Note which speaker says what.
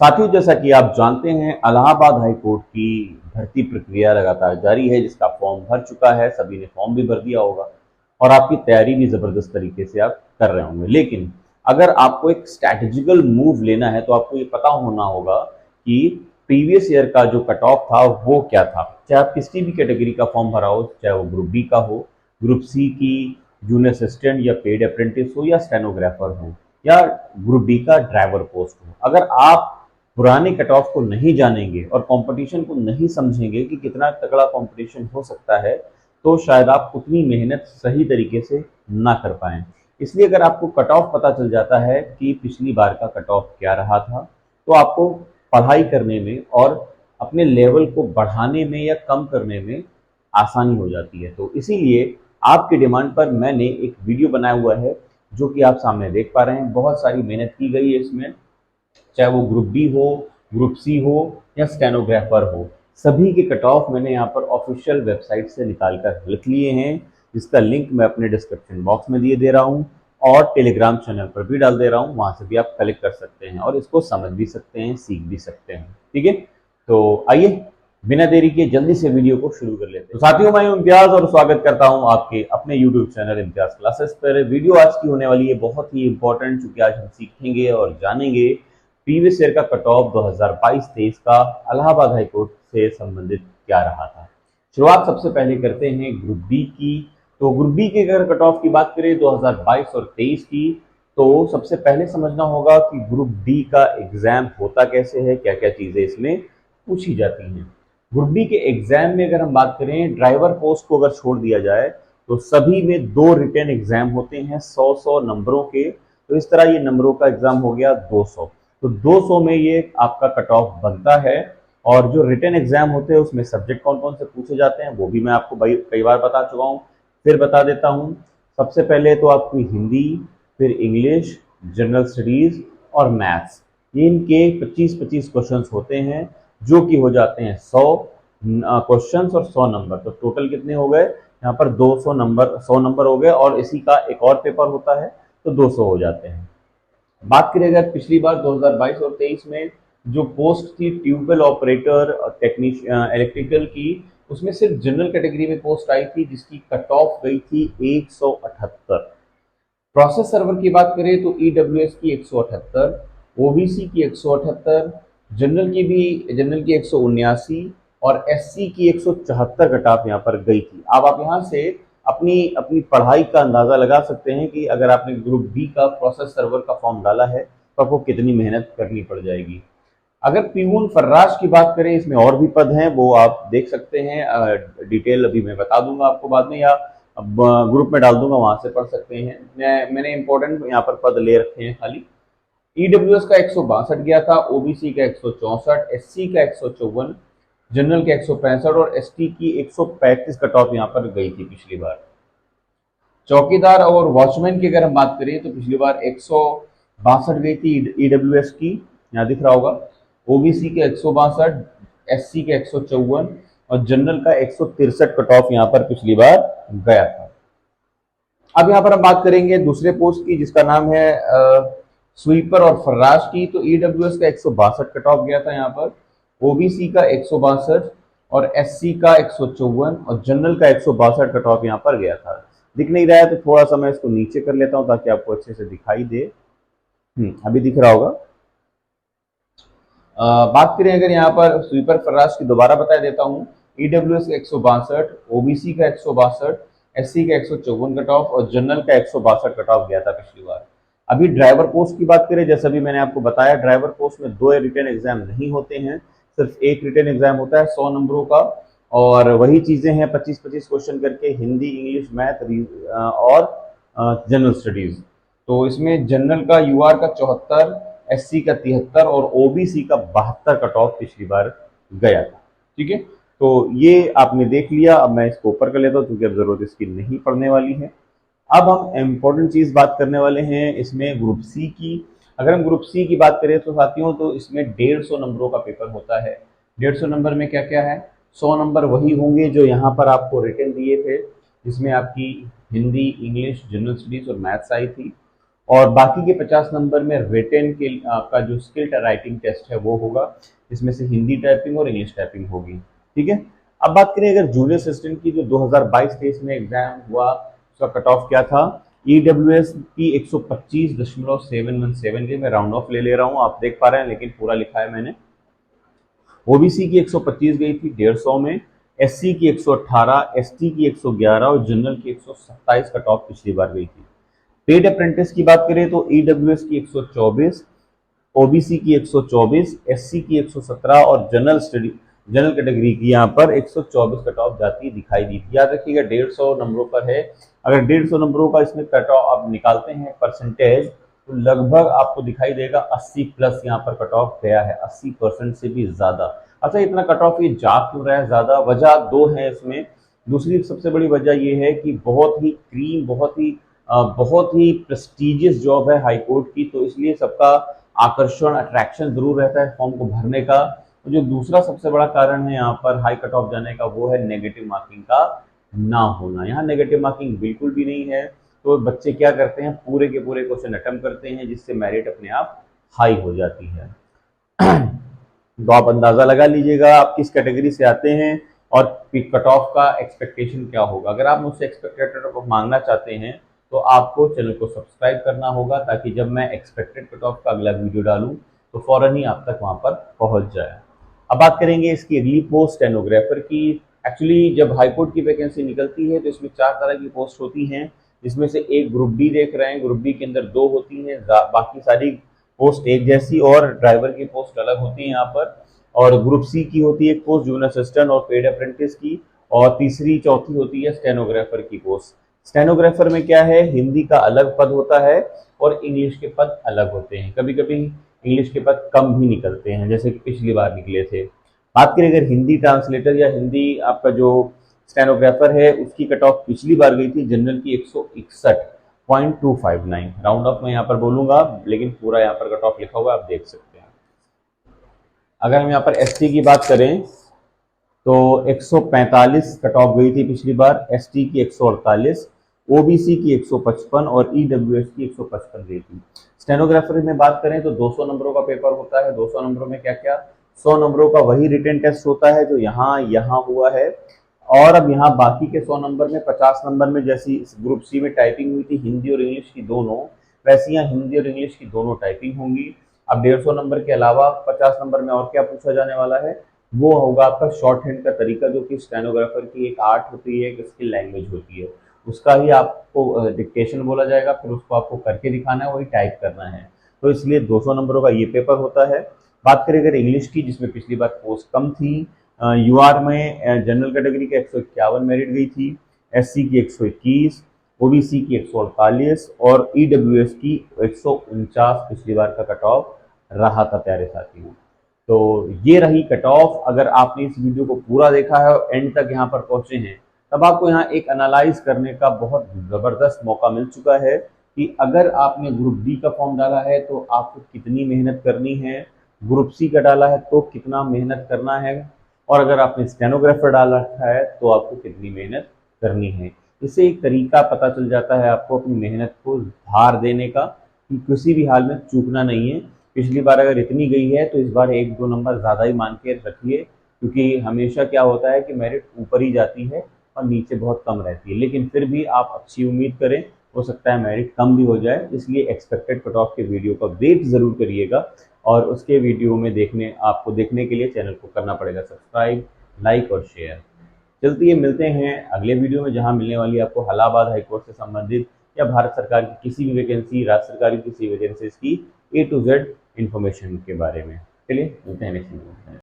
Speaker 1: साथियों, जैसा कि आप जानते हैं, इलाहाबाद हाई कोर्ट की भर्ती प्रक्रिया लगातार जारी है, जिसका फॉर्म भर चुका है। सभी ने फॉर्म भी भर दिया होगा और आपकी तैयारी भी ज़बरदस्त तरीके से आप कर रहे होंगे। लेकिन अगर आपको एक स्ट्रैटेजिकल मूव लेना है तो आपको ये पता होना होगा कि प्रीवियस ईयर का जो कट ऑफ था वो क्या था। चाहे आप किसी भी कैटेगरी का फॉर्म भरा हो, चाहे वो ग्रुप बी का हो, ग्रुप सी की जूनियर असिस्टेंट या पेड अप्रेंटिस हो, या स्टेनोग्राफर हो, या ग्रुप डी का ड्राइवर पोस्ट हो। अगर आप पुराने कट ऑफ को नहीं जानेंगे और कंपटीशन को नहीं समझेंगे कि कितना तगड़ा कंपटीशन हो सकता है, तो शायद आप उतनी मेहनत सही तरीके से ना कर पाएं। इसलिए अगर आपको कट ऑफ पता चल जाता है कि पिछली बार का कट ऑफ क्या रहा था, तो आपको पढ़ाई करने में और अपने लेवल को बढ़ाने में या कम करने में आसानी हो जाती है। तो इसीलिए आपकी डिमांड पर मैंने एक वीडियो बनाया हुआ है, जो कि आप सामने देख पा रहे हैं। बहुत सारी मेहनत की गई है इसमें, चाहे वो ग्रुप बी हो, ग्रुप सी हो, या स्टेनोग्राफर हो। सभी के कट ऑफ मैंने यहाँ पर ऑफिशियल वेबसाइट से निकाल कर लिख लिए हैं, जिसका लिंक मैं अपने डिस्क्रिप्शन बॉक्स में दिए दे रहा हूँ और टेलीग्राम चैनल पर भी डाल दे रहा हूँ। वहाँ से भी आप कलेक्ट कर सकते हैं और इसको समझ भी सकते हैं, सीख भी सकते हैं। ठीक है, तो आइए बिना देरी के जल्दी से वीडियो को शुरू कर लेते हैं। तो साथियों, मैं इम्तियाज और स्वागत करता हूं आपके अपने यूट्यूब चैनल इम्तियाज क्लासेस पर। वीडियो आज की होने वाली है बहुत ही इंपॉर्टेंट, क्योंकि आज हम सीखेंगे और जानेंगे प्रीवियस ईयर का कट ऑफ 2022-23 का इलाहाबाद हाई कोर्ट से संबंधित क्या रहा था। शुरुआत सबसे पहले करते हैं ग्रुप बी की। तो ग्रुप बी के अगर कट ऑफ की बात करें 2022 और 23 की, तो सबसे पहले समझना होगा कि ग्रुप डी का एग्जाम होता कैसे है, क्या क्या चीजें इसमें पूछी जाती हैं। ग्रुप बी के एग्जाम में अगर हम बात करें, ड्राइवर पोस्ट को अगर छोड़ दिया जाए तो सभी में 2 रिटन एग्जाम होते हैं 100-100 नंबरों के। तो इस तरह ये नंबरों का एग्जाम हो गया 200। तो 200 में ये आपका कट ऑफ बनता है। और जो रिटन एग्जाम होते हैं उसमें सब्जेक्ट कौन कौन से पूछे जाते हैं वो भी मैं आपको कई बार बता चुका हूँ, फिर बता देता हूँ। सबसे पहले तो आपकी हिंदी, फिर इंग्लिश, जनरल स्टडीज और मैथ्स। इनके 25-25 क्वेश्चंस होते हैं, जो कि हो जाते हैं 100 क्वेश्चंस और 100 नंबर। तो टोटल कितने हो गए यहाँ पर? 200 नंबर, 100 नंबर हो गए, और इसी का एक और पेपर होता है तो 200 हो जाते हैं। बात करें अगर पिछली बार 2022 और 23 में जो पोस्ट थी ट्यूबवेल ऑपरेटर टेक्नीशियन इलेक्ट्रिकल की, उसमें सिर्फ जनरल कैटेगरी में पोस्ट आई थी, जिसकी कट ऑफ गई थी 178। प्रोसेस सर्वर की बात करें तो ईडब्ल्यूएस की 178, ओबीसी की 178, जनरल की 179 और एससी की 174 कट ऑफ यहाँ पर गई थी। अब आप यहाँ से अपनी अपनी पढ़ाई का अंदाजा लगा सकते हैं कि अगर आपने ग्रुप बी का प्रोसेस सर्वर का फॉर्म डाला है तो आपको कितनी मेहनत करनी पड़ जाएगी। अगर पीयून फर्राश की बात करें, इसमें और भी पद हैं, वो आप देख सकते हैं। डिटेल अभी मैं बता दूंगा आपको बाद में, या अब ग्रुप में डाल दूंगा, वहां से पढ़ सकते हैं। मैंने इंपॉर्टेंट यहाँ पर पद ले रखे हैं खाली। ईडब्ल्यूएस का 162 गया था, ओबीसी का 164, एससी का 154, जनरल का 165 और एसटी की 135 कट ऑफ यहाँ पर गई थी पिछली बार। चौकीदार और वॉचमैन की अगर हम बात करें तो पिछली बार 162 गई थी ईडब्ल्यूएस की, यहाँ दिख रहा होगा। ओबीसी के 162, एससी के 154 और जनरल का 163 कट ऑफ यहाँ पर पिछली बार गया था। अब यहाँ पर हम बात करेंगे दूसरे पोस्ट की, जिसका नाम है स्वीपर और फर्राश की। तो ईडब्ल्यूएस का 162 कट ऑफ गया था यहाँ पर, ओबीसी का 162 और एससी का 154 और जनरल का 162 कट ऑफ यहाँ पर गया था। दिख नहीं रहा है तो थोड़ा सा मैं इसको नीचे कर लेता हूँ ताकि आपको अच्छे से दिखाई दे। अभी दिख रहा होगा। बात करें अगर यहाँ पर स्वीपर फर्राश की, दोबारा बता देता हूँ। ईडब्ल्यूएस का 162, ओबीसी का 162, एससी का 154 कट ऑफ और जनरल का 162 कट ऑफ गया था पिछली बार। अभी ड्राइवर पोस्ट की बात करें, जैसा भी मैंने आपको बताया, ड्राइवर पोस्ट में 2 रिटन एग्जाम नहीं होते हैं, सिर्फ एक रिटन एग्जाम होता है 100 नंबरों का। और वही चीजें हैं 25-25 क्वेश्चन करके, हिंदी, इंग्लिश, मैथ और जनरल स्टडीज। तो इसमें जनरल का यूआर का 74, एससी का 73 और ओबीसी का 72 कट ऑफ पिछली बार गया था। ठीक है, तो ये आपने देख लिया। अब मैं इसको ऊपर कर लेता हूँ क्योंकि अब जरूरत इसकी नहीं पड़ने वाली है। अब हम इम्पोर्टेंट चीज बात करने वाले हैं इसमें ग्रुप सी की। अगर हम ग्रुप सी की बात करें तो साथियों, तो इसमें 150 नंबरों का पेपर होता है। 150 नंबर में क्या क्या है? 100 नंबर वही होंगे जो यहाँ पर आपको रिटन दिए थे, जिसमें आपकी हिंदी, इंग्लिश, जनरल स्टडीज और मैथ्स आई थी। और बाकी के 50 नंबर में रिटेन के आपका जो स्किल्ड राइटिंग टेस्ट है वो होगा, इसमें से हिंदी टाइपिंग और इंग्लिश टाइपिंग होगी। ठीक है। अब बात करें अगर जूनियर असिस्टेंट की, जो 2022-23 में एग्जाम हुआ उसका कट ऑफ क्या था। ईडब्ल्यूएस की 125.717 के, मैं राउंड ऑफ ले रहा हूँ, आप देख पा रहे हैं, लेकिन पूरा लिखा है मैंने। ओबीसी की 125 गई थी 150 में, एससी की 118, एसटी की 111 और जनरल की 127 कट ऑफ पिछली बार गई थी। पेड अप्रेंटिस की बात करें तो ईडब्ल्यूएस की 124, ओबीसी की 124, एससी की 117 और जनरल कैटेगरी की यहाँ पर 124 कट ऑफ जाती दिखाई दी थी। याद रखिएगा 150 नंबरों पर है। अगर 150 नंबरों का इसमें कट ऑफ आप निकालते हैं परसेंटेज, तो लगभग आपको दिखाई देगा 80 प्लस यहाँ पर कट ऑफ गया है, 80% से भी ज्यादा। अच्छा, इतना कट ऑफ ये जा क्यों रहा है ज्यादा? वजह दो है इसमें। दूसरी सबसे बड़ी वजह ये है कि बहुत ही प्रेस्टिजियस जॉब है हाई कोर्ट की, तो इसलिए सबका आकर्षण, अट्रैक्शन जरूर रहता है फॉर्म को भरने का। तो जो दूसरा सबसे बड़ा कारण है यहाँ पर हाई कट ऑफ जाने का, वो है नेगेटिव मार्किंग का ना होना। यहाँ नेगेटिव मार्किंग बिल्कुल भी नहीं है, तो बच्चे क्या करते हैं, पूरे के पूरे क्वेश्चन अटेम्प्ट करते हैं, जिससे मेरिट अपने आप हाई हो जाती है। तो आप अंदाजा लगा लीजिएगा आप किस कैटेगरी से आते हैं और कट ऑफ का एक्सपेक्टेशन क्या होगा। अगर आप मुझसे एक्सपेक्टेड कट ऑफ मांगना चाहते हैं तो आपको चैनल को सब्सक्राइब करना होगा, ताकि जब मैं एक्सपेक्टेड कट ऑफ का अगला वीडियो डालूं तो फौरन ही आप तक वहां पर पहुंच जाए। अब बात करेंगे इसकी अगली पोस्ट स्टेनोग्राफर की। एक्चुअली जब हाईकोर्ट की वैकेंसी निकलती है तो इसमें 4 तरह की पोस्ट होती हैं, जिसमें से एक ग्रुप डी देख रहे हैं, ग्रुप डी के अंदर 2 होती हैं, बाकी सारी पोस्ट एक जैसी, और ड्राइवर की पोस्ट अलग होती है यहाँ पर। और ग्रुप सी की होती है एक पोस्ट जूनियर असिस्टेंट और पेड अप्रेंटिस की, और तीसरी चौथी होती है स्टेनोग्राफर की पोस्ट। स्टेनोग्राफर में क्या है, हिंदी का अलग पद होता है और इंग्लिश के पद अलग होते हैं। कभी कभी इंग्लिश के पद कम भी निकलते हैं, जैसे कि पिछली बार निकले थे। बात करें अगर हिंदी ट्रांसलेटर या हिंदी आपका जो स्टेनोग्राफर है, उसकी कट ऑफ पिछली बार गई थी जनरल की 161.259। राउंड ऑफ में यहाँ पर बोलूंगा, लेकिन पूरा यहाँ पर कट ऑफ लिखा हुआ है, आप देख सकते हैं। अगर हम यहाँ पर एसटी की बात करें तो 145 कट ऑफ गई थी पिछली बार, एसटी की 148, ओबीसी की 155 और ईडब्ल्यूएस की 155 गई थी। स्टेनोग्राफर में बात करें तो 200 नंबरों का पेपर होता है। 200 नंबरों में क्या क्या, 100 नंबरों का वही रिटन टेस्ट होता है जो यहाँ हुआ है, और अब यहाँ बाकी के 100 नंबर में 50 नंबर में, जैसी ग्रुप सी में टाइपिंग हुई थी हिंदी और इंग्लिश की दोनों, वैसे यहाँ हिंदी और इंग्लिश की दोनों टाइपिंग होंगी। अब 150 नंबर के अलावा 50 नंबर में और क्या पूछा जाने वाला है, वो होगा आपका शॉर्ट हैंड का तरीका, जो कि स्टेनोग्राफर की एक आर्ट होती है, एक स्किल लैंग्वेज होती है। उसका ही आपको डिक्टेशन बोला जाएगा, फिर उसको आपको करके दिखाना है, वही टाइप करना है। तो इसलिए 200 नंबरों का ये पेपर होता है। बात करें अगर इंग्लिश की, जिसमें पिछली बार पोस्ट कम थी, यूआर में जनरल कैटेगरी के 151 मेरिट गई थी, एससी की 121, ओबीसी की 148 और ईडब्ल्यूएस की 149 पिछली बार का कट ऑफ रहा था प्यारे साथियों। तो ये रही कट ऑफ। अगर आपने इस वीडियो को पूरा देखा है और एंड तक यहाँ पर पहुंचे हैं, तब आपको यहाँ एक एनालाइज करने का बहुत ज़बरदस्त मौका मिल चुका है कि अगर आपने ग्रुप डी का फॉर्म डाला है तो आपको कितनी मेहनत करनी है, ग्रुप सी का डाला है तो कितना मेहनत करना है, और अगर आपने स्टेनोग्राफर डाला है तो आपको कितनी मेहनत करनी है। इससे एक तरीका पता चल जाता है आपको अपनी मेहनत को धार देने का, कि किसी भी हाल में चूकना नहीं है। पिछली बार अगर इतनी गई है तो इस बार 1-2 नंबर ज़्यादा ही मान के रखिए, क्योंकि हमेशा क्या होता है कि मेरिट ऊपर ही जाती है और नीचे बहुत कम रहती है। लेकिन फिर भी आप अच्छी उम्मीद करें, हो सकता है मेरिट कम भी हो जाए, इसलिए एक्सपेक्टेड कट ऑफ के वीडियो का वेट ज़रूर करिएगा। और उसके वीडियो में आपको देखने के लिए चैनल को करना पड़ेगा सब्सक्राइब, लाइक और शेयर। चलती मिलते हैं अगले वीडियो में, जहां मिलने वाली आपको इलाहाबाद हाईकोर्ट से संबंधित या भारत सरकार की किसी भी वैकेंसी, राज्य सरकार की किसी वैकेंसीज की A to Z इंफॉर्मेशन के बारे में। चलिए मिलते हैं नेक्स्ट वीडियो में।